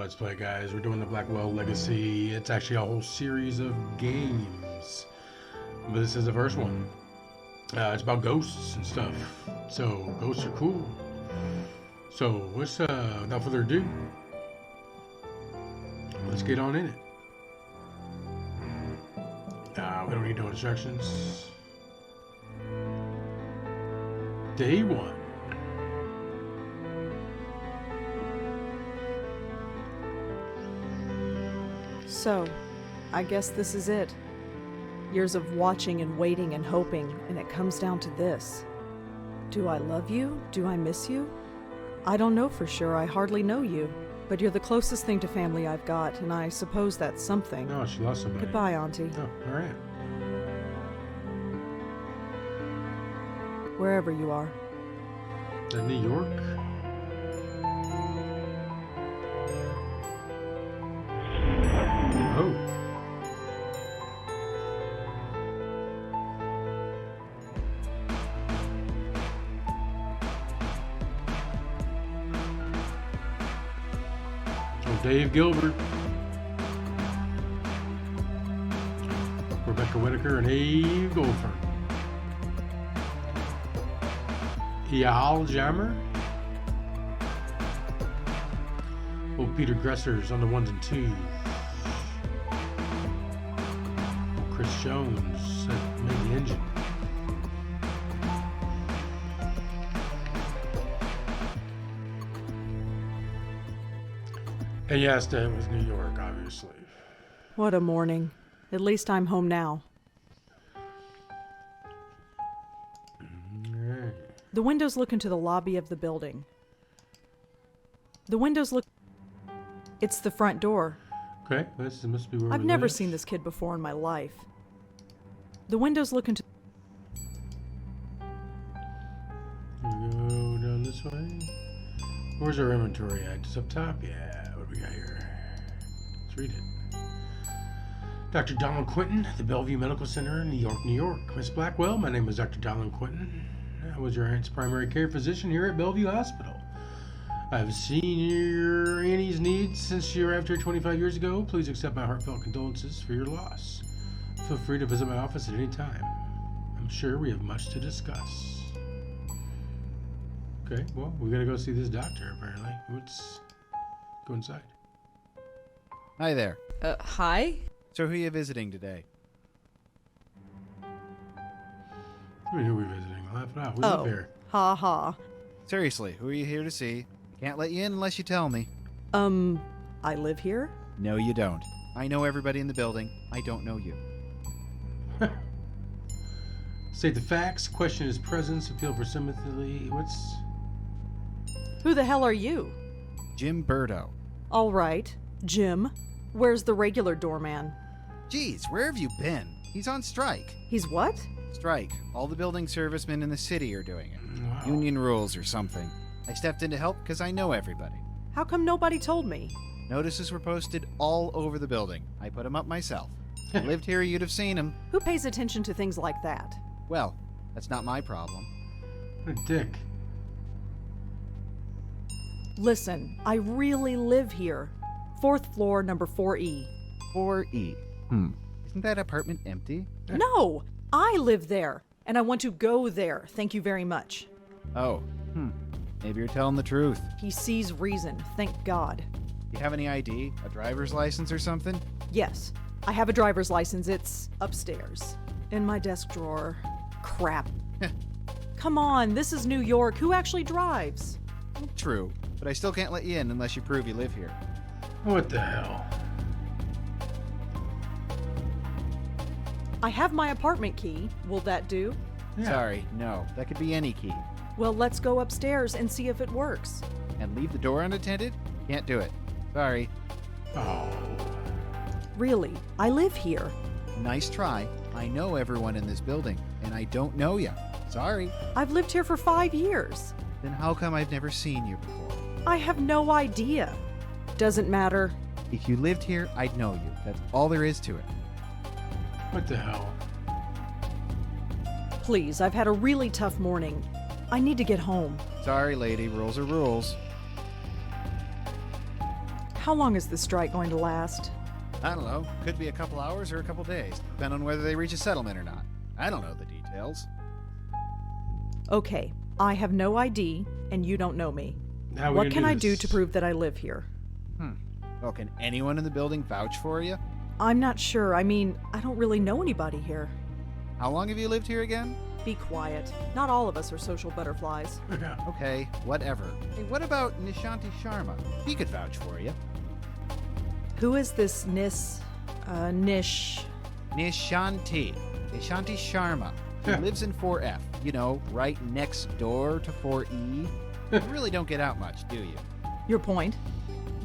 Let's Play, guys. We're doing the Blackwell Legacy. It's actually a whole series of games, but this is the first one. It's about ghosts and stuff, so ghosts are cool. So let's, without further ado, let's get on in it. We don't need no instructions. Day 1. So, I guess this is it. Years of watching and waiting and hoping, and it comes down to this. Do I love you? Do I miss you? I don't know for sure. I hardly know you. But you're the closest thing to family I've got, and I suppose that's something. Oh, she lost somebody. Goodbye, Auntie. Oh, all right. Wherever you are. Is that New York? Oh. Oh, Dave Gilbert. Rebecca Whitaker and Abe Goldfern. Eyal Jammer. Oh, Peter Gresser's on the 1s and 2s. Chris Jones made the engine. And yes, that was New York, obviously. What a morning. At least I'm home now. Alright. The windows look into the lobby of the building. The windows look... It's the front door. Okay, this must be where I've we never live. seen this kid before in my life. The windows look into... We go down this way. Where's our inventory at? Just up top? Yeah, what do we got here? Let's read it. Dr. Donald Quinton, the Bellevue Medical Center in New York, New York. Miss Blackwell, my name is Dr. Donald Quinton. I was your aunt's primary care physician here at Bellevue Hospital. I've seen your Annie's needs since you arrived here 25 years ago. Please accept my heartfelt condolences for your loss. Feel free to visit my office at any time. I'm sure we have much to discuss. Okay, well, we gotta go see this doctor, apparently. Let's go inside. Hi there. Hi? So who are you visiting today? I mean, who are we visiting? Laugh it out. We live here. Ha ha. Seriously, who are you here to see? Can't let you in unless you tell me. I live here? No, you don't. I know everybody in the building. I don't know you. State the facts. Question his presence. Appeal for sympathy. What's... Who the hell are you? Jim Burdo. All right. Jim. Where's the regular doorman? Geez, where have you been? He's on strike. He's what? Strike. All the building servicemen in the city are doing it. Wow. Union rules or something. I stepped in to help because I know everybody. How come nobody told me? Notices were posted all over the building. I put them up myself. If you lived here, you'd have seen them. Who pays attention to things like that? Well, that's not my problem. What a dick. Listen, I really live here. 4th floor, number 4E. 4E. Isn't that apartment empty? No! I live there, and I want to go there. Thank you very much. Oh, maybe you're telling the truth. He sees reason, thank God. You have any ID? A driver's license or something? Yes, I have a driver's license. It's upstairs. In my desk drawer. Crap. Come on, this is New York. Who actually drives? True, but I still can't let you in unless you prove you live here. What the hell? I have my apartment key. Will that do? Yeah. Sorry, no. That could be any key. Well, let's go upstairs and see if it works. And leave the door unattended? Can't do it. Sorry. Oh. Really, I live here. Nice try. I know everyone in this building, and I don't know you. Sorry. I've lived here for 5 years. Then how come I've never seen you before? I have no idea. Doesn't matter. If you lived here, I'd know you. That's all there is to it. What the hell? Please, I've had a really tough morning. I need to get home. Sorry, lady. Rules are rules. How long is the strike going to last? I don't know. Could be a couple hours or a couple days, depending on whether they reach a settlement or not. I don't know the details. Okay, I have no ID, and you don't know me. Now we What can I do this. to prove that I live here? Well, can anyone in the building vouch for you? I'm not sure. I mean, I don't really know anybody here. How long have you lived here again? Be quiet. Not all of us are social butterflies. Okay, whatever. Hey, what about Nishanti Sharma? He could vouch for you. Who is this Nish? Nishanti Sharma. He lives in 4F. You know, right next door to 4E. You really don't get out much, do you? Your point?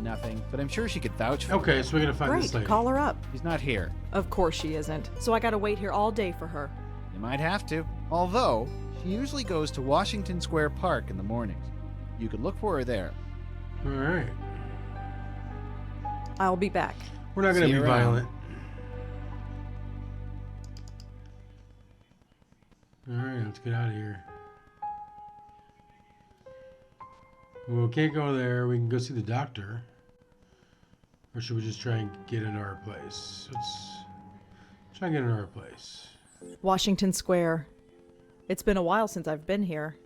Nothing, but I'm sure she could vouch for you. Okay, so we're gonna find this Great, lady. call her up. She's not here. Of course she isn't. So I gotta wait here all day for her. You might have to. Although, she usually goes to Washington Square Park in the mornings. You could look for her there. All right. I'll be back. We're not gonna See be you around. violent. All right, let's get out of here. Well, we can't go there. We can go see the doctor. Or should we just try and get into our place? Let's try and get into our place. Washington Square. It's been a while since I've been here.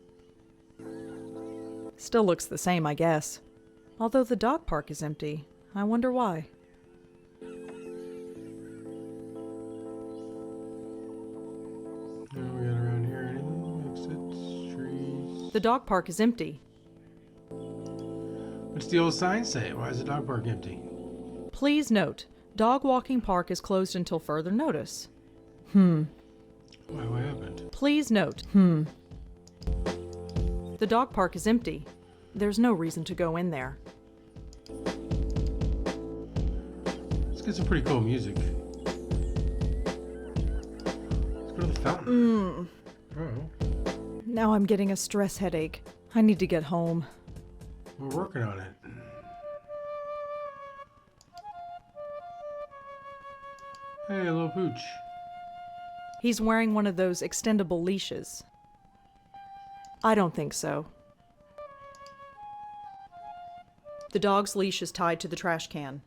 Still looks the same, I guess. Although the dog park is empty. I wonder why. We got around here anything? Exits, trees. The dog park is empty. What's the old sign say? Why is the dog park empty? Please note, dog walking park is closed until further notice. Why? What happened? Please note, The dog park is empty. There's no reason to go in there. Let's get some pretty cool music. Let's go to the fountain. Oh, Now I'm getting a stress headache. I need to get home. we're working on it. Hey, little pooch. He's wearing one of those extendable leashes. I don't think so. The dog's leash is tied to the trash can.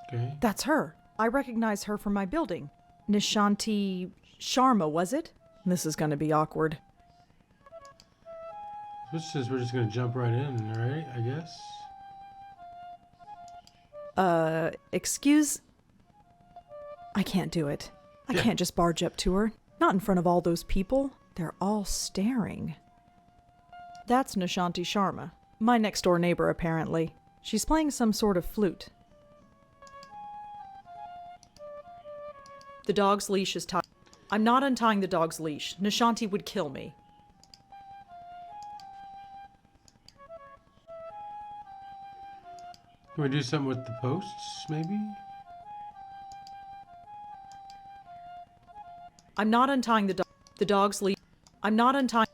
Okay. That's her. I recognize her from my building. Nishanti Sharma, was it? This is gonna be awkward. Which says we're just gonna jump right in, right? I guess. Excuse? I can't do it. I can't just barge up to her. Not in front of all those people. They're all staring. That's Nishanti Sharma, my next door neighbor apparently. She's playing some sort of flute. The dog's leash is tied. I'm not untying the dog's leash. Nishanti would kill me. Can we do something with the posts, maybe? I'm not untying the dog's leash. I'm not untying.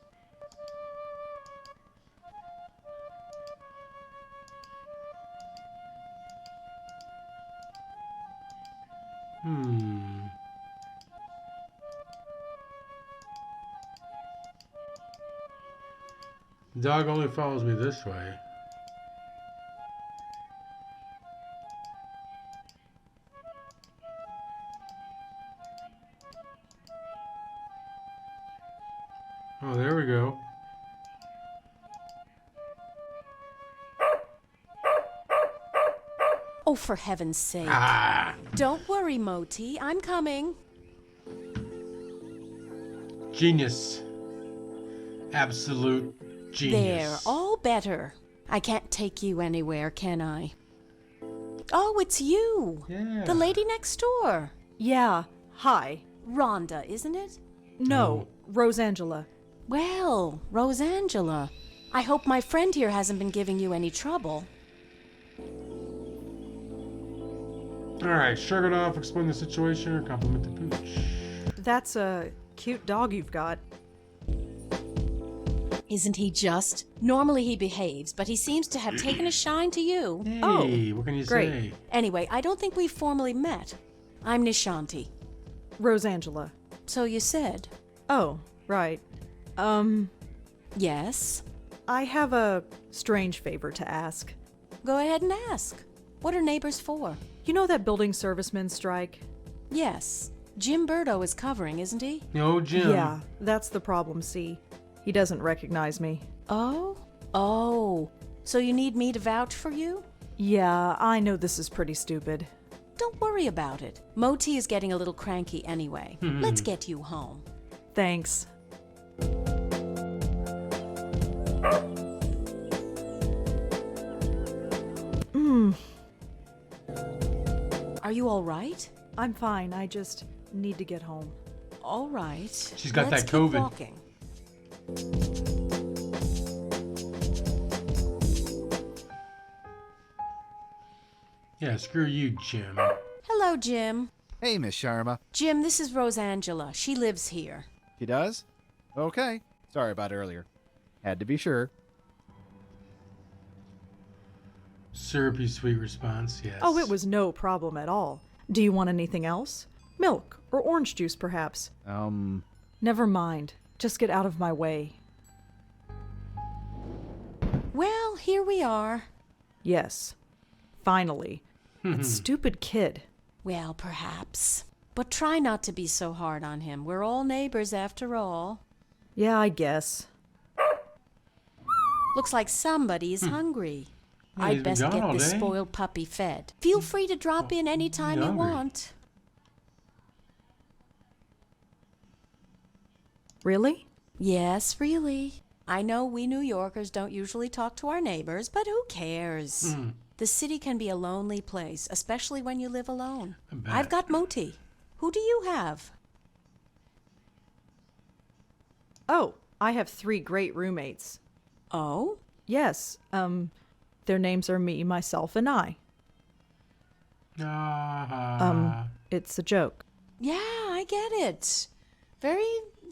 The dog only follows me this way. Oh, there we go. Oh, for heaven's sake. Ah! Don't worry, Moti. I'm coming. Genius. Absolute There, genius. all better. I can't take you anywhere, can I? Oh, it's you. Yeah. The lady next door. Yeah, hi. Rhonda, isn't it? No, Rosangela. Well, Rosangela. I hope my friend here hasn't been giving you any trouble. Alright, shrug it off, explain the situation, or compliment the pooch. That's a cute dog you've got. Isn't he just? Normally he behaves, but he seems to have taken a shine to you. Hey, Oh, what can you great. say? Anyway, I don't think we've formally met. I'm Nishanti. Rosangela. So you said. Oh, right. Yes? I have a strange favor to ask. Go ahead and ask. What are neighbors for? You know that building servicemen strike? Yes. Jim Burdo is covering, isn't he? No, Jim. Yeah, that's the problem, see. He doesn't recognize me. Oh? Oh. So you need me to vouch for you? Yeah, I know this is pretty stupid. Don't worry about it. Moti is getting a little cranky anyway. Let's get you home. Thanks. Are you all right? I'm fine. I just need to get home. All right. She's got Let's that keep COVID. walking. Yeah, screw you, Jim. Hello, Jim. Hey, Miss Sharma. Jim, this is Rosangela. She lives here. She does? Okay. Sorry about earlier. Had to be sure. Syrupy sweet response, yes. Oh, it was no problem at all. Do you want anything else? Milk or orange juice, perhaps? Never mind. Just get out of my way. Well, here we are. Yes. Finally. That stupid kid. Well, perhaps. But try not to be so hard on him. We're all neighbors after all. Yeah, I guess. Looks like somebody's hungry. Yeah, I'd he's best been gone get all this day. spoiled puppy fed. Feel free to drop in any time you hungry. want. Really? Yes, really. I know we New Yorkers don't usually talk to our neighbors, but who cares? The city can be a lonely place, especially when you live alone. I bet. I've got Moti. Who do you have? Oh, I have 3 great roommates. Oh? Yes, their names are me, myself, and I. It's a joke. Yeah, I get it. Very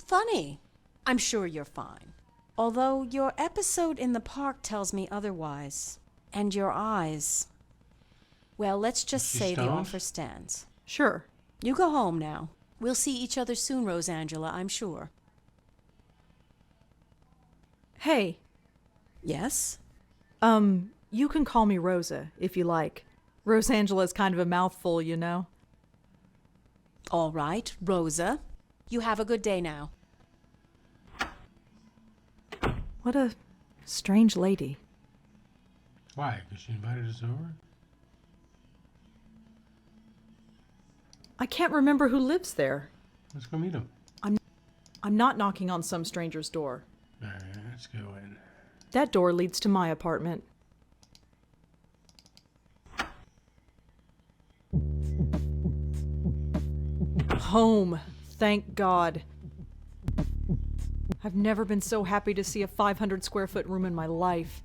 funny. I'm sure you're fine. Although your episode in the park tells me otherwise. And your eyes. Well, let's just She say the stoned? offer stands. Sure. You go home now. We'll see each other soon, Rosangela, I'm sure. Hey, Yes? you can call me Rosa, if you like. Rosangela's kind of a mouthful, you know. All right, Rosa. You have a good day now. What a strange lady. Why? Because she invited us over? I can't remember who lives there. Let's go meet him. I'm not knocking on some stranger's door. All right, let's go in. That door leads to my apartment. Home. Thank God. I've never been so happy to see a 500 square foot room in my life.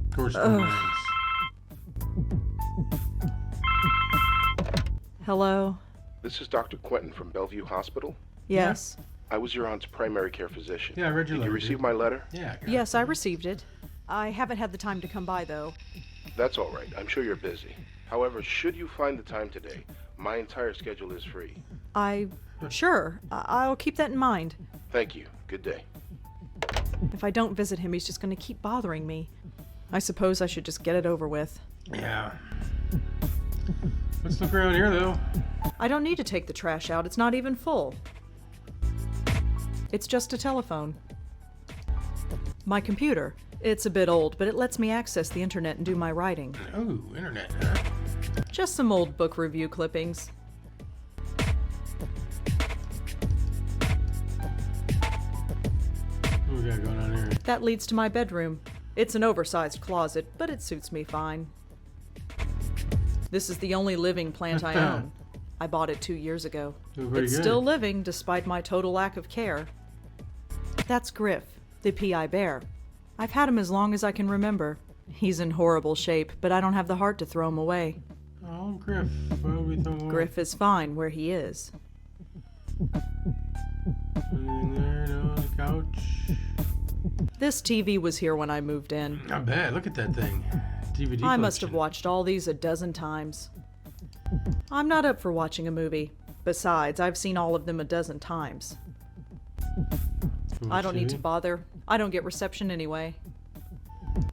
Of course, the names. Hello? This is Dr. Quentin from Bellevue Hospital. Yes? I was your aunt's primary care physician. Yeah, I read your Did letter, you receive dude. my letter? Yeah. I got Yes, it. I received it. I haven't had the time to come by, though. That's all right. I'm sure you're busy. However, should you find the time today, my entire schedule is free. Sure. I'll keep that in mind. Thank you. Good day. If I don't visit him, he's just going to keep bothering me. I suppose I should just get it over with. Yeah. Let's look around here, though. I don't need to take the trash out. It's not even full. It's just a telephone. My computer. It's a bit old, but it lets me access the internet and do my writing. Oh, internet, huh? Just some old book review clippings. What we got going on here? That leads to my bedroom. It's an oversized closet, but it suits me fine. This is the only living plant I own. I bought it 2 years ago. Doing pretty It's good. still living despite my total lack of care. That's Griff, the PI bear. I've had him as long as I can remember. He's in horrible shape, but I don't have the heart to throw him away. Oh, Griff. Why would we throw him away? Griff is fine where he is. Anything there? No, on the couch. This TV was here when I moved in. Not bad. Look at that thing. DVD I must have collection. watched all these a dozen times. I'm not up for watching a movie. Besides, I've seen all of them a dozen times. I don't need to bother. I don't get reception anyway.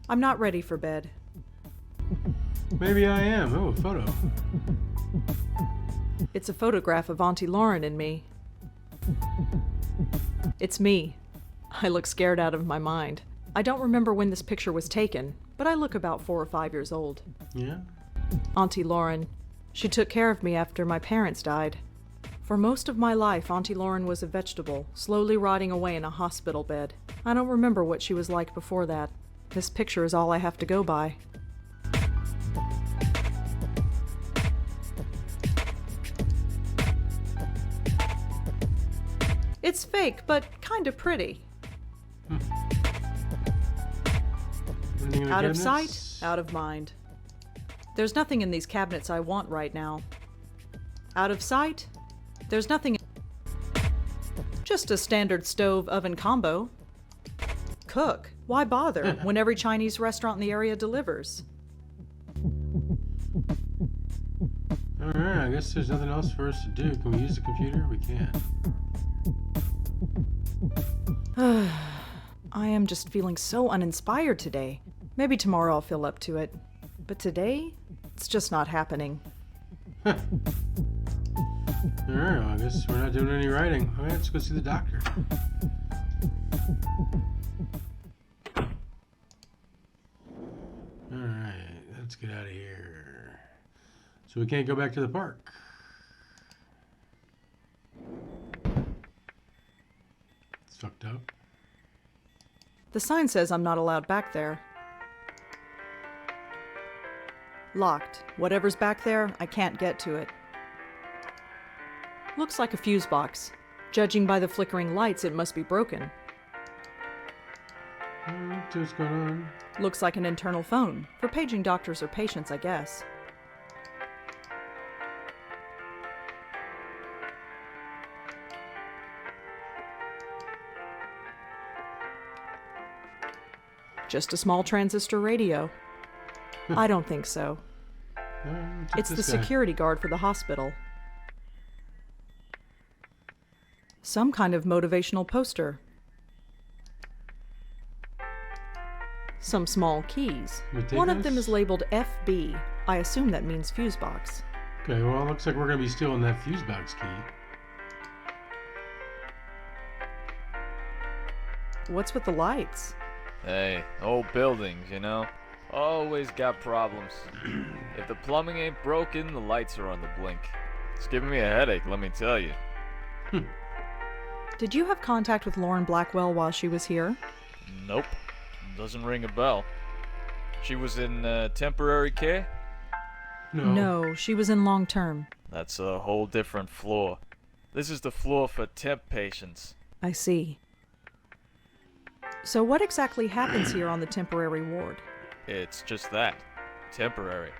I'm not ready for bed. Maybe I am. Oh, a photo. It's a photograph of Auntie Lauren and me. It's me. I look scared out of my mind. I don't remember when this picture was taken, but I look about 4 or 5 years old. Yeah? Auntie Lauren. She took care of me after my parents died. For most of my life, Auntie Lauren was a vegetable, slowly rotting away in a hospital bed. I don't remember what she was like before that. This picture is all I have to go by. It's fake, but kind of pretty. Anything in the Out of cabinets? sight, out of mind. There's nothing in these cabinets I want right now. Out of sight, there's nothing. Just a standard stove-oven combo. Cook. Why bother when every Chinese restaurant in the area delivers? Alright, I guess there's nothing else for us to do. Can we use the computer? We can. I am just feeling so uninspired today. Maybe tomorrow I'll feel up to it. But today, it's just not happening. Alright, well, I guess we're not doing any writing. Alright, let's go see the doctor. Alright, let's get out of here. So we can't go back to the park. It's fucked up. The sign says I'm not allowed back there. Locked. Whatever's back there, I can't get to it. Looks like a fuse box. Judging by the flickering lights, it must be broken. What's going on? Looks like an internal phone. For paging doctors or patients, I guess. Just a small transistor radio. I don't think so. It's the this guy. security guard for the hospital. Some kind of motivational poster. Some small keys. We take One of them this? is labeled FB. I assume that means fuse box. Okay, well, it looks like we're going to be stealing that fuse box key. What's with the lights? Hey, old buildings, you know? Always got problems. If the plumbing ain't broken, the lights are on the blink. It's giving me a headache, let me tell you. Did you have contact with Lauren Blackwell while she was here? Nope. Doesn't ring a bell. She was in temporary care? No, she was in long term. That's a whole different floor. This is the floor for temp patients. I see. So what exactly happens here on the temporary ward? It's just that. Temporary.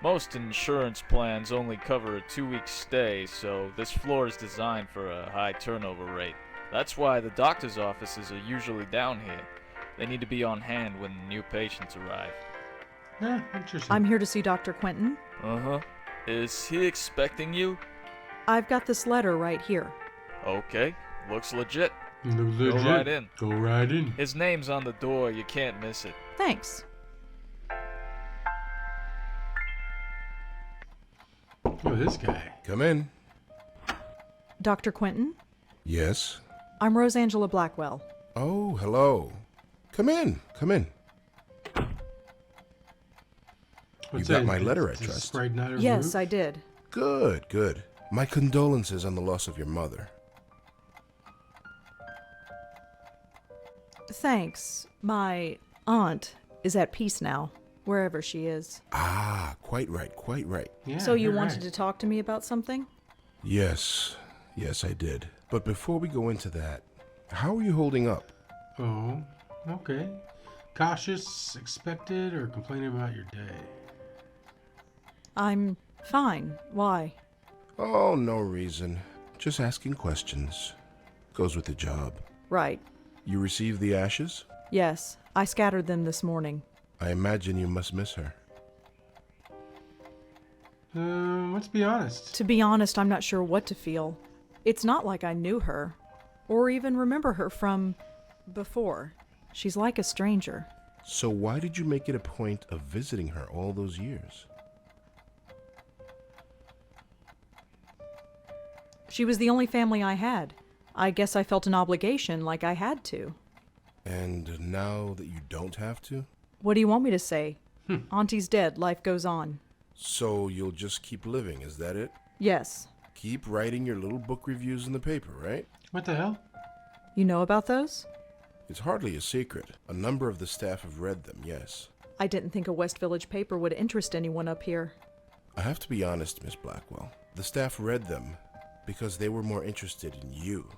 Most insurance plans only cover a 2-week stay, so this floor is designed for a high turnover rate. That's why the doctor's offices are usually down here. They need to be on hand when new patients arrive. Yeah, interesting. I'm here to see Dr. Quentin. Uh-huh. Is he expecting you? I've got this letter right here. Okay. Looks legit. Legit. Go right in. Go right in. His name's on the door. You can't miss it. Thanks. Oh, this guy. Come in. Dr. Quentin? Yes. I'm Rosangela Blackwell. Oh, hello. Come in. Come in. What's got that? my letter, I Is this trust. sprayed night over Yes, roof? I did. Good, good. My condolences on the loss of your mother. Thanks. My aunt is at peace now, wherever she is. Ah, quite right, quite right. Yeah, So you you're wanted right. to talk to me about something? Yes, yes, I did. But before we go into that, how are you holding up? Oh, okay. Cautious, expected, or complaining about your day? I'm fine. Why? Oh, no reason. Just asking questions. Goes with the job. Right. You received the ashes? Yes, I scattered them this morning. I imagine you must miss her. Let's be honest. To be honest, I'm not sure what to feel. It's not like I knew her, or even remember her from before. She's like a stranger. So why did you make it a point of visiting her all those years? She was the only family I had. I guess I felt an obligation, like I had to. And now that you don't have to? What do you want me to say? Auntie's dead, life goes on. So you'll just keep living, is that it? Yes. Keep writing your little book reviews in the paper, right? What the hell? You know about those? It's hardly a secret. A number of the staff have read them, yes. I didn't think a West Village paper would interest anyone up here. I have to be honest, Miss Blackwell. The staff read them because they were more interested in you.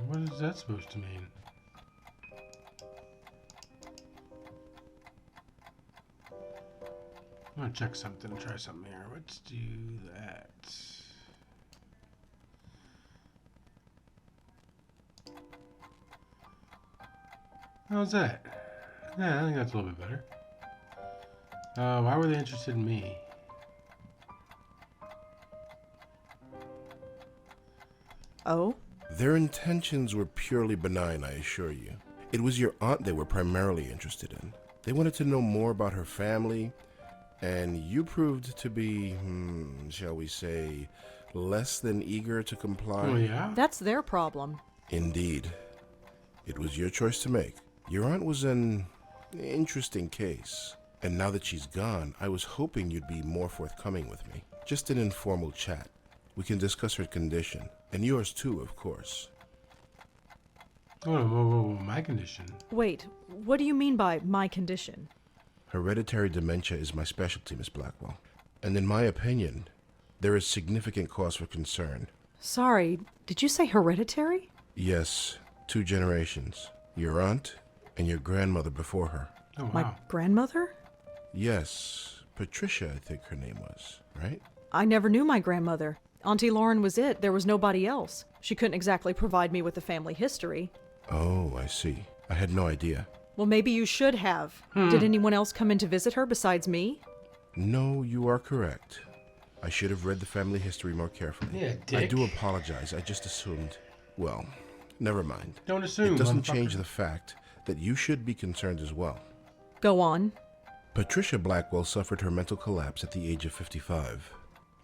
What is that supposed to mean? I'm gonna check something, try something here. Let's do that. How's that? Yeah, I think that's a little bit better. Why were they interested in me? Oh? Their intentions were purely benign, I assure you. It was your aunt they were primarily interested in. They wanted to know more about her family, and you proved to be, shall we say, less than eager to comply. Oh, yeah? That's their problem. Indeed. It was your choice to make. Your aunt was an interesting case, and now that she's gone, I was hoping you'd be more forthcoming with me. Just an informal chat. We can discuss her condition, and yours too, of course. Whoa, my condition. Wait, what do you mean by my condition? Hereditary dementia is my specialty, Miss Blackwell. And in my opinion, there is significant cause for concern. Sorry, did you say hereditary? Yes, 2 generations. Your aunt and your grandmother before her. Oh, wow. My grandmother? Yes, Patricia, I think her name was, right? I never knew my grandmother. Auntie Lauren was it. There was nobody else. She couldn't exactly provide me with a family history. Oh, I see. I had no idea. Well, maybe you should have. Did anyone else come in to visit her besides me? No, you are correct. I should have read the family history more carefully. Yeah, I dick. do apologize. I just assumed. Well, never mind. Don't assume, It doesn't motherfucker. change the fact that you should be concerned as well. Go on. Patricia Blackwell suffered her mental collapse at the age of 55.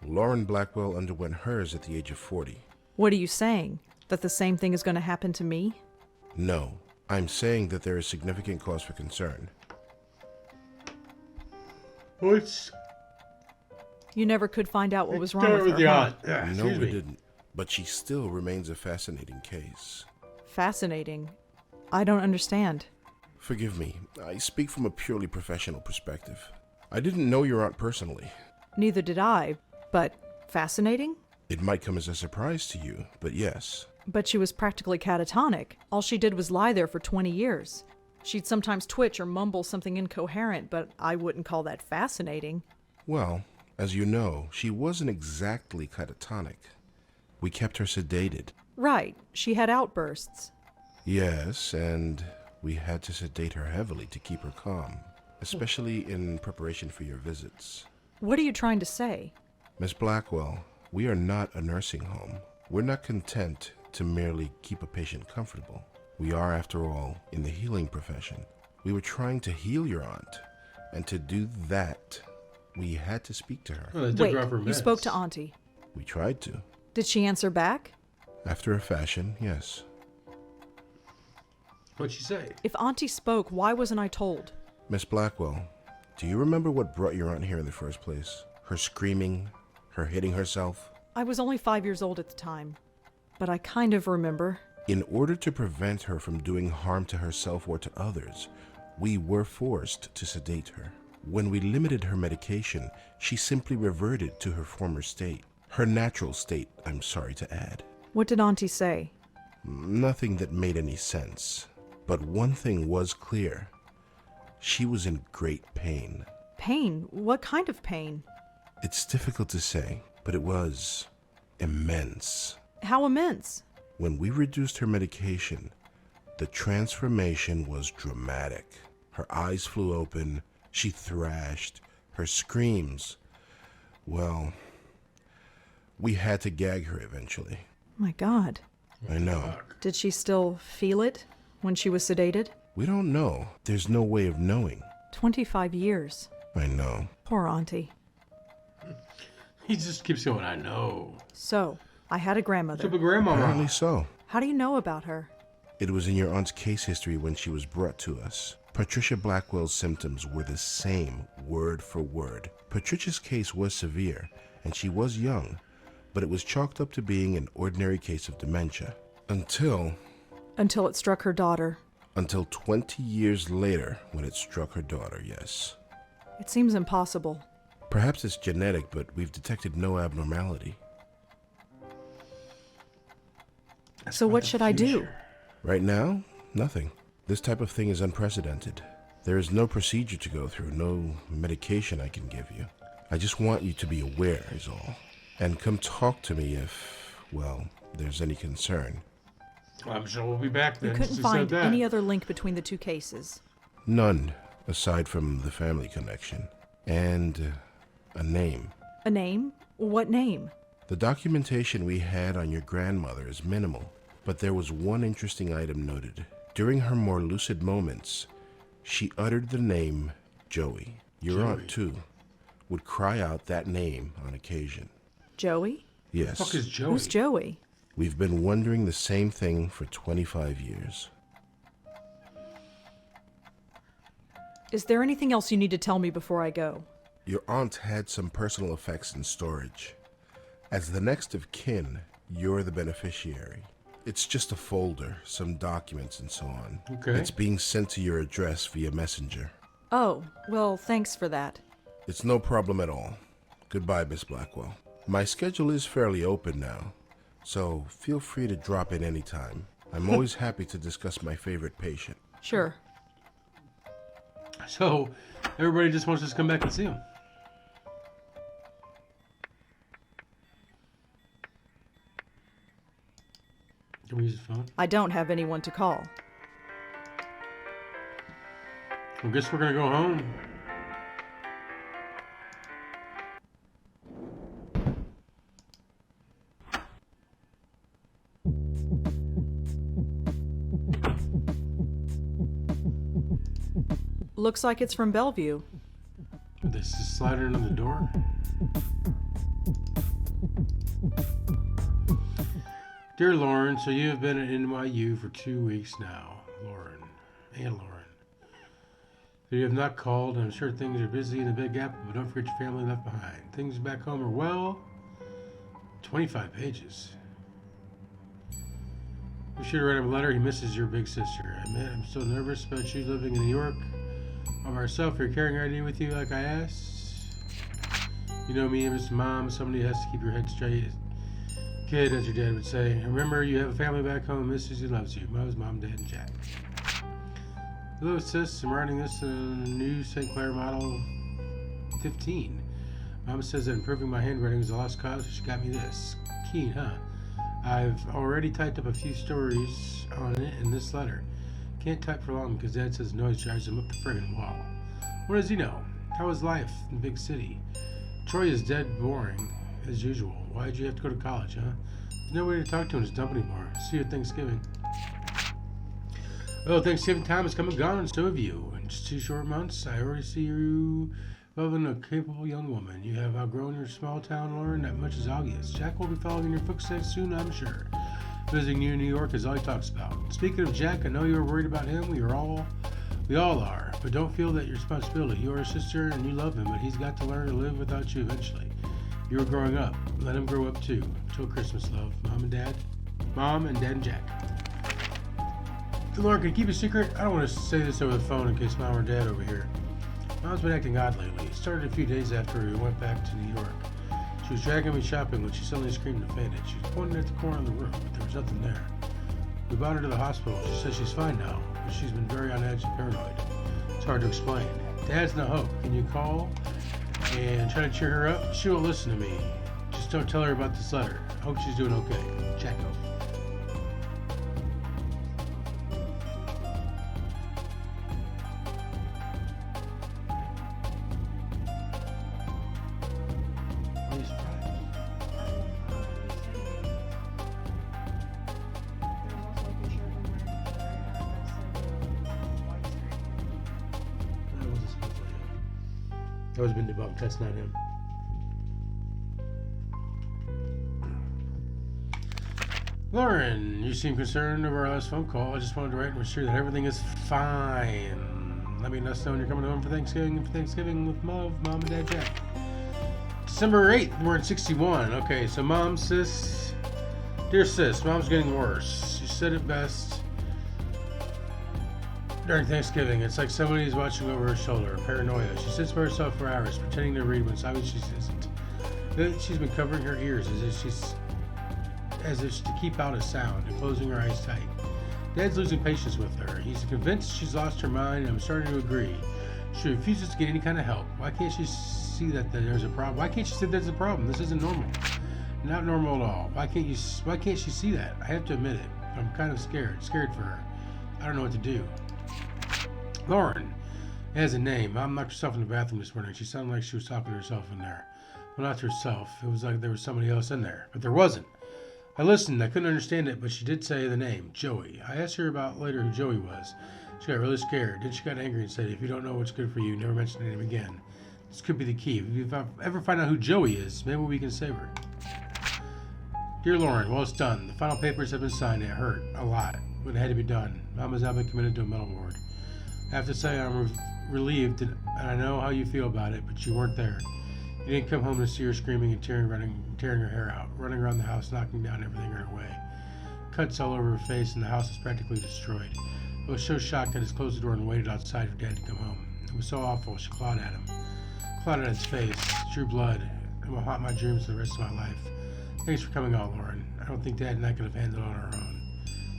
Lauren Blackwell underwent hers at the age of 40. What are you saying? That the same thing is going to happen to me? No, I'm saying that there is significant cause for concern. What's... You never could find out what was wrong Start with with her, the huh? aunt. Yeah, No, excuse we me. didn't. But she still remains a fascinating case. Fascinating. I don't understand. Forgive me, I speak from a purely professional perspective. I didn't know your aunt personally. Neither did I, but fascinating? It might come as a surprise to you, but yes. But she was practically catatonic. All she did was lie there for 20 years. She'd sometimes twitch or mumble something incoherent, but I wouldn't call that fascinating. Well, as you know, she wasn't exactly catatonic. We kept her sedated. Right, she had outbursts. Yes, and we had to sedate her heavily to keep her calm, especially in preparation for your visits. What are you trying to say? Miss Blackwell, we are not a nursing home. We're not content to merely keep a patient comfortable. We are, after all, in the healing profession. We were trying to heal your aunt, and to do that, we had to speak to her. Well, they took Wait, her off her you meds. spoke to Auntie. We tried to. Did she answer back? After a fashion, yes. What'd she say? If Auntie spoke, why wasn't I told? Miss Blackwell, do you remember what brought your aunt here in the first place? Her screaming, her hitting herself? I was only 5 years old at the time, but I kind of remember. In order to prevent her from doing harm to herself or to others, we were forced to sedate her. When we limited her medication, she simply reverted to her former state. Her natural state, I'm sorry to add. What did Auntie say? Nothing that made any sense. But one thing was clear. She was in great pain. Pain? What kind of pain? It's difficult to say, but it was immense. How immense? When we reduced her medication, the transformation was dramatic. Her eyes flew open, she thrashed, her screams. Well, we had to gag her eventually. My God. I know. Did she still feel it? When she was sedated? We don't know. There's no way of knowing. 25 years. I know. Poor Auntie. He just keeps going, I know. So, I had a grandmother. What's up with grandmama? Apparently so. How do you know about her? It was in your aunt's case history when she was brought to us. Patricia Blackwell's symptoms were the same, word for word. Patricia's case was severe, and she was young, but it was chalked up to being an ordinary case of dementia. Until Until it struck her daughter. Until 20 years later, when it struck her daughter, yes. It seems impossible. Perhaps it's genetic, but we've detected no abnormality. So what should I do? Right now, nothing. This type of thing is unprecedented. There is no procedure to go through, no medication I can give you. I just want you to be aware, is all. And come talk to me if, well, there's any concern. I'm sure we'll be back then. You couldn't She find said that. any other link between the two cases. None, aside from the family connection. And a name. A name? What name? The documentation we had on your grandmother is minimal, but there was one interesting item noted. During her more lucid moments, she uttered the name Joey. Your aunt, too, would cry out that name on occasion. Joey? Yes. Fuck is Joey? Who's Joey? We've been wondering the same thing for 25 years. Is there anything else you need to tell me before I go? Your aunt had some personal effects in storage. As the next of kin, you're the beneficiary. It's just a folder, some documents and so on. Okay. It's being sent to your address via messenger. Oh, well, thanks for that. It's no problem at all. Goodbye, Miss Blackwell. My schedule is fairly open now, so feel free to drop in anytime. I'm always happy to discuss my favorite patient. Sure. So, everybody just wants us to come back and see him. Can we use his phone? I don't have anyone to call. I guess we're gonna go home. Looks like it's from Bellevue. This is sliding under the door. Dear Lauren, so you have been at NYU for 2 weeks now. Lauren. And Lauren. You have not called, and I'm sure things are busy in the Big Apple, but don't forget your family left behind. Things back home are well. 25 pages. We should write him a letter. He misses your big sister. I admit I'm so nervous about you living in New York. All by yourself, you're carrying your ID with you like I asked. You know me and Mr. Mom. Somebody has to keep your head straight. Kid, as your dad would say. Remember, you have a family back home. Misses you, loves you. Mom, Dad, and Jack. Hello, sis. I'm writing this in a new St. Clair Model 15. Mama says that improving my handwriting is a lost cause. She got me this. Keen, huh? I've already typed up a few stories on it in this letter. Can't type for long because Dad says noise drives him up the friggin' wall. What does he know? How is life in the big city? Troy is dead boring, as usual. Why'd you have to go to college, huh? There's no way to talk to him in his dump anymore. See you at Thanksgiving. Well, Thanksgiving time has come and gone, and so have you. In just 2 short months, I already see you loving a capable young woman. You have outgrown your small town, Lauren. That much is obvious. Jack will be following in your footsteps soon, I'm sure. Visiting you in New York is all he talks about. Speaking of Jack, I know you're worried about him. We all are. But don't feel that your responsibility. You are a sister and you love him, but he's got to learn to live without you eventually. You're growing up. Let him grow up too. Till Christmas, love. Mom and Dad and Jack. Lauren, can you keep a secret? I don't want to say this over the phone in case Mom or Dad over here. Mom's been acting odd lately. It started a few days after we went back to New York. She was dragging me shopping when she suddenly screamed and fainted. She was pointing at the corner of the room, but there was nothing there. We brought her to the hospital. She says she's fine now, but she's been very on edge and paranoid. It's hard to explain. Dad's no hope. Can you call and try to cheer her up? She won't listen to me. Just don't tell her about this letter. I hope she's doing okay. Jacko. That was been debunked. That's not him. Lauren, you seem concerned over our last phone call. I just wanted to write and assure that everything is fine. Let me know when you're coming home for Thanksgiving with Mom and Dad Jack. December 8th, we're at 61. Okay, so Mom, Sis. Dear Sis, Mom's getting worse. She said it best during Thanksgiving. It's like somebody's watching over her shoulder. Paranoia. She sits by herself for hours, pretending to read when obviously she isn't. She's been covering her ears as if to keep out a sound and closing her eyes tight. Dad's losing patience with her. He's convinced she's lost her mind, and I'm starting to agree. She refuses to get any kind of help. Why can't she see that there's a problem? Why can't she see there's a problem? This isn't normal. Not normal at all. Why can't she see that? I have to admit it. I'm kind of scared for her. I don't know what to do. Lauren has a name. Mom knocked herself in the bathroom this morning. She sounded like she was talking to herself in there. Well, not to herself. It was like there was somebody else in there, but there wasn't. I listened. I couldn't understand it, but she did say the name, Joey. I asked her about later who Joey was. She got really scared. Then she got angry and said, if you don't know what's good for you, never mention the name again. This could be the key. If I ever find out who Joey is, maybe we can save her. Dear Lauren, well, it's done. The final papers have been signed. It hurt a lot, but it had to be done. Mom has now been committed to a mental ward. I have to say I'm relieved, and I know how you feel about it, but you weren't there. You didn't come home to see her screaming and tearing her hair out, running around the house, knocking down everything in her way. Cuts all over her face, and the house is practically destroyed. I was so shocked I just closed the door and waited outside for Dad to come home. It was so awful. She clawed at him. Clawed at his face, drew blood, and will haunt my dreams for the rest of my life. Thanks for coming out, Lauren. I don't think Dad and I could have handled it on our own.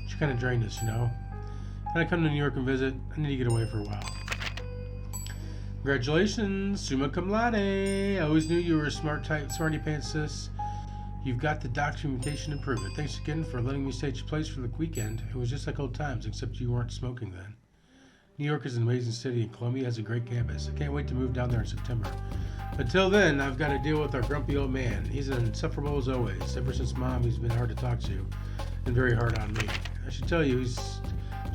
She kind of drained us, you know? Can I come to New York and visit? I need to get away for a while. Congratulations, summa cum laude. I always knew you were a smart type, smarty pants, sis. You've got the documentation to prove it. Thanks again for letting me stay at your place for the weekend. It was just like old times, except you weren't smoking then. New York is an amazing city, and Columbia has a great campus. I can't wait to move down there in September. Until then, I've got to deal with our grumpy old man. He's insufferable as always. Ever since Mom, he's been hard to talk to, and very hard on me. I should tell you,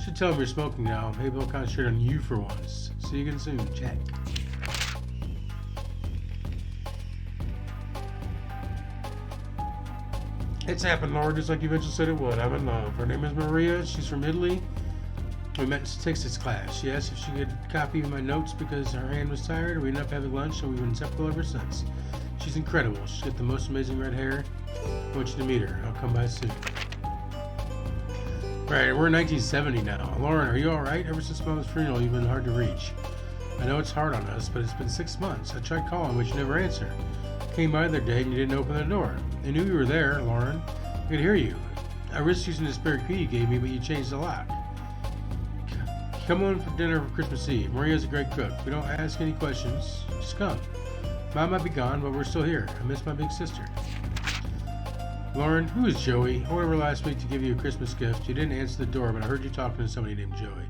should tell him you're smoking now. Maybe he'll concentrate on you for once. See you again soon, Jack. It's happened, Laura, just like you eventually said it would. I'm in love. Her name is Maria. She's from Italy. We met in statistics class. She asked if she could copy my notes because her hand was tired. We ended up having lunch, and we've been inseparable ever since. She's incredible. She's got the most amazing red hair. I want you to meet her. I'll come by soon. Right, we're in 1970 now. Lauren, are you alright? Ever since Mom's funeral, you've been hard to reach. I know it's hard on us, but it's been 6 months. I tried calling, but you never answer. Came by the other day and you didn't open the door. I knew you were there, Lauren. I could hear you. I risked using the spare key you gave me, but you changed the lock. Come on for dinner for Christmas Eve. Maria's a great cook. We don't ask any questions. Just come. Mom might be gone, but we're still here. I miss my big sister. Lauren, who is Joey? I went over last week to give you a Christmas gift. You didn't answer the door, but I heard you talking to somebody named Joey.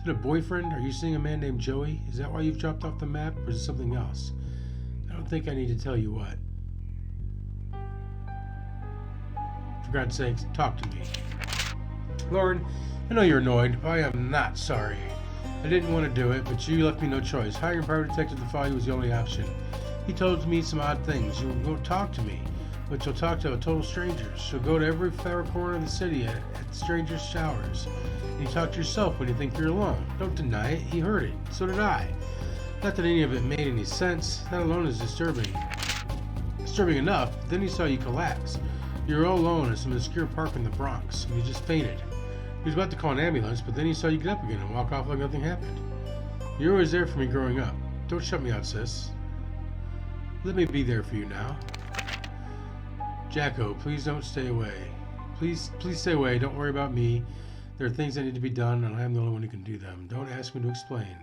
Is it a boyfriend? Are you seeing a man named Joey? Is that why you've dropped off the map, or is it something else? I don't think I need to tell you what. For God's sakes, talk to me. Lauren, I know you're annoyed, but I am not sorry. I didn't want to do it, but you left me no choice. Hiring a private detective to follow you was the only option. He told me some odd things. You won't talk to me, but you'll talk to total strangers. You'll go to every far corner of the city at strangers' showers. And you talk to yourself when you think you're alone. Don't deny it. He heard it. So did I. Not that any of it made any sense. That alone is disturbing. Disturbing enough, but then he saw you collapse. You were all alone in some obscure park in the Bronx, and you just fainted. He was about to call an ambulance, but then he saw you get up again and walk off like nothing happened. You're always there for me growing up. Don't shut me out, sis. Let me be there for you now. Jacko, please don't stay away. Please stay away. Don't worry about me. There are things that need to be done, and I am the only one who can do them. Don't ask me to explain.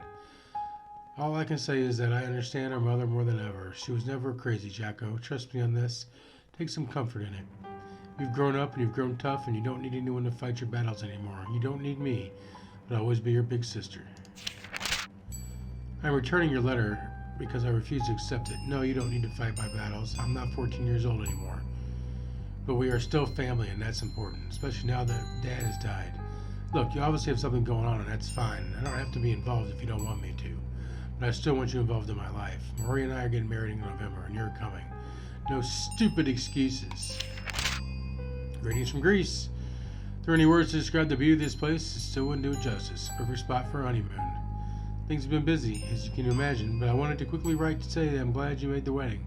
All I can say is that I understand our mother more than ever. She was never crazy, Jacko. Trust me on this. Take some comfort in it. You've grown up and you've grown tough, and you don't need anyone to fight your battles anymore. You don't need me, but I'll always be your big sister. I'm returning your letter because I refuse to accept it. No, you don't need to fight my battles. I'm not 14 years old anymore. But we are still family, and that's important, especially now that Dad has died. Look, you obviously have something going on, and that's fine. I don't have to be involved if you don't want me to. but I still want you involved in my life. Maria and I are getting married in November, and you're coming. No stupid excuses. Greetings from Greece. If there are any words to describe the beauty of this place, it still wouldn't do it justice. Perfect spot for a honeymoon. Things have been busy, as you can imagine, but I wanted to quickly write to say that I'm glad you made the wedding.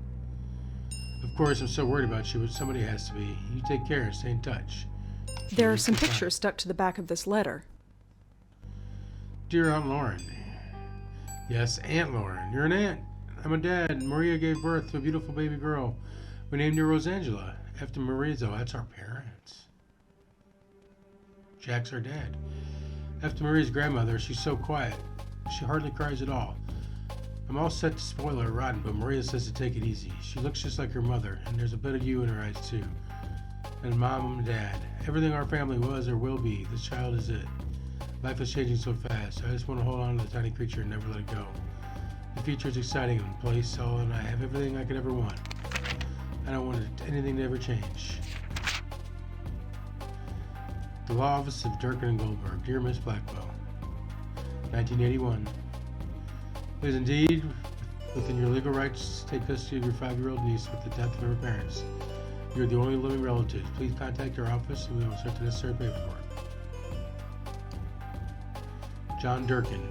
Of course, I'm so worried about you, but somebody has to be. You take care and stay in touch. There are some pictures stuck to the back of this letter. Dear Aunt Lauren. Yes, Aunt Lauren. You're an aunt. I'm a dad. Maria gave birth to a beautiful baby girl. We named her Rosangela, after Maria, though. That's our parents. Jack's our dad. After Maria's grandmother, she's so quiet. She hardly cries at all. I'm all set to spoil her rotten, but Maria says to take it easy. She looks just like her mother, and there's a bit of you in her eyes, too. And Mom and Dad. Everything our family was or will be, this child is it. Life is changing so fast. I just want to hold on to the tiny creature and never let it go. The future is exciting and place, and I have everything I could ever want. I don't want anything to ever change. The Law Office of Durkin and Goldberg. Dear Miss Blackwell. 1981. It is indeed within your legal rights to take custody of your 5-year-old niece with the death of her parents. You are the only living relatives. Please contact our office and we will start the necessary paperwork. John Durkin.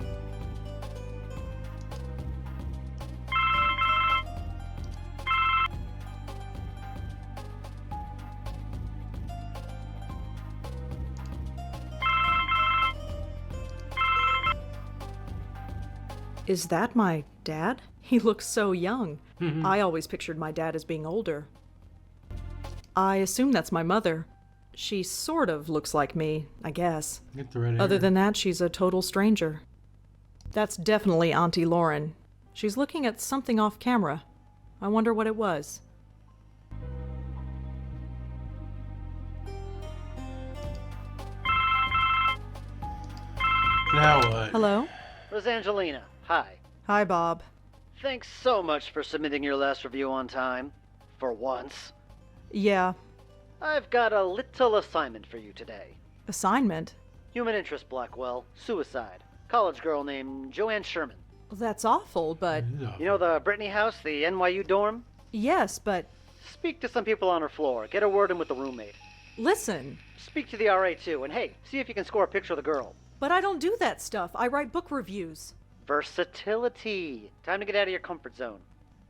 Is that my dad? He looks so young. I always pictured my dad as being older. I assume that's my mother. She sort of looks like me, I guess. Get the red hair. Other than that, she's a total stranger. That's definitely Auntie Lauren. She's looking at something off camera. I wonder what it was. Now what? Hello? Rosangelina, hi. Hi, Bob. Thanks so much for submitting your last review on time. For once. Yeah. I've got a little assignment for you today. Assignment? Human interest, Blackwell. Suicide. College girl named Joanne Sherman. That's awful, but... You know the Brittany house, the NYU dorm? Yes, but... Speak to some people on her floor. Get a word in with the roommate. Listen. Speak to the RA too, and hey, see if you can score a picture of the girl. But I don't do that stuff. I write book reviews. Versatility. Time to get out of your comfort zone.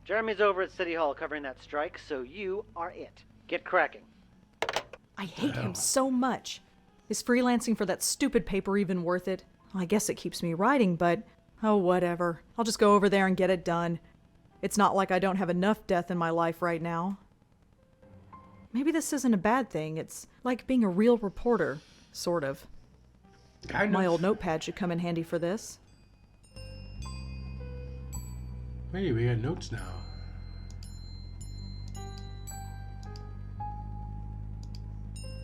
Jeremy's over at City Hall covering that strike, so you are it. Get cracking. I hate him so much. Is freelancing for that stupid paper even worth it? I guess it keeps me writing, but... oh, whatever. I'll just go over there and get it done. It's not like I don't have enough death in my life right now. Maybe this isn't a bad thing. It's like being a real reporter. Sort of. Kind of. My old notepad should come in handy for this. Hey, we got notes now.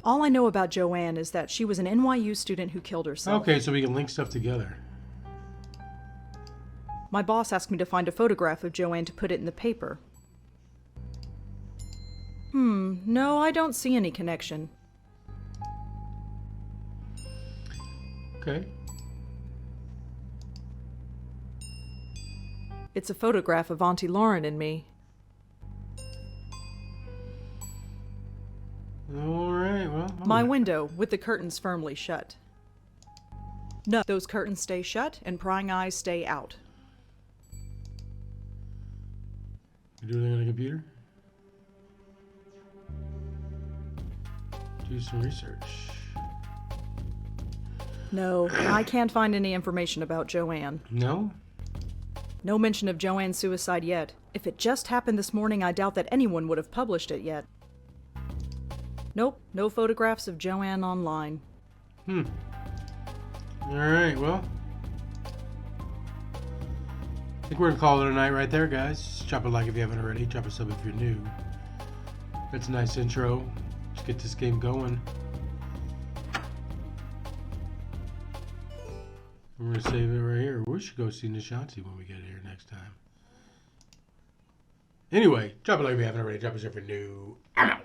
All I know about Joanne is that she was an NYU student who killed herself. Okay, so we can link stuff together. My boss asked me to find a photograph of Joanne to put it in the paper. No, I don't see any connection. Okay. It's a photograph of Auntie Lauren and me. Alright, well... My window, with the curtains firmly shut. No, those curtains stay shut and prying eyes stay out. You do anything on a computer? Do some research. No, I can't find any information about Joanne. No? No mention of Joanne's suicide yet. If it just happened this morning, I doubt that anyone would have published it yet. Nope, no photographs of Joanne online. Alright, well. I think we're gonna call it a night right there, guys. Drop a like if you haven't already. Drop a sub if you're new. That's a nice intro. Let's get this game going. We're gonna save it right here. We should go see Nishanti when we get here next time. Anyway, drop a like if you haven't already. Drop a sub if you're new. I'm out.